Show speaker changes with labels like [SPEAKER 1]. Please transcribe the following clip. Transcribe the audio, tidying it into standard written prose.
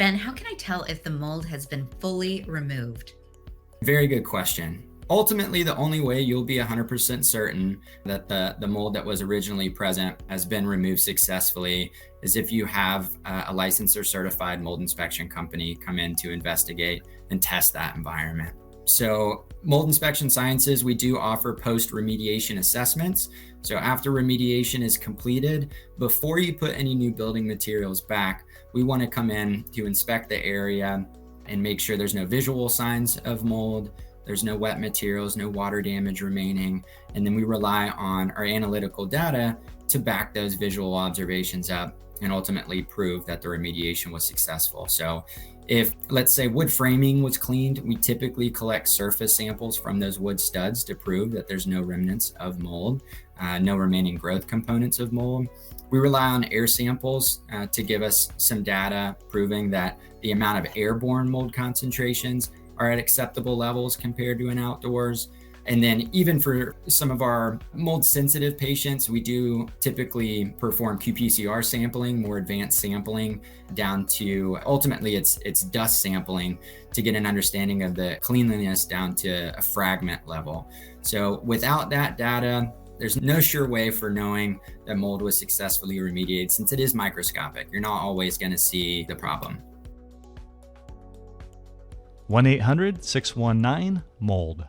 [SPEAKER 1] Ben, how can I tell if the mold has been fully removed?
[SPEAKER 2] Very good question. Ultimately, the only way you'll be 100% certain that the mold that was originally present has been removed successfully is if you have a licensed or certified mold inspection company come in to investigate and test that environment. So Mold Inspection Sciences, we do offer post-remediation assessments. So after remediation is completed, before you put any new building materials back, we want to come in to inspect the area and make sure there's no visual signs of mold, there's no wet materials, no water damage remaining. And then we rely on our analytical data to back those visual observations up and ultimately prove that the remediation was successful. So if, let's say, wood framing was cleaned, we typically collect surface samples from those wood studs to prove that there's no remnants of mold, no remaining growth components of mold. We rely on air samples to give us some data proving that the amount of airborne mold concentrations are at acceptable levels compared to an outdoors. And then even for some of our mold sensitive patients, we do typically perform qPCR sampling, more advanced sampling, down to ultimately it's dust sampling to get an understanding of the cleanliness down to a fragment level. So without that data, there's no sure way for knowing that mold was successfully remediated since it is microscopic. You're not always going to see the problem.
[SPEAKER 3] 1-800-619-MOLD.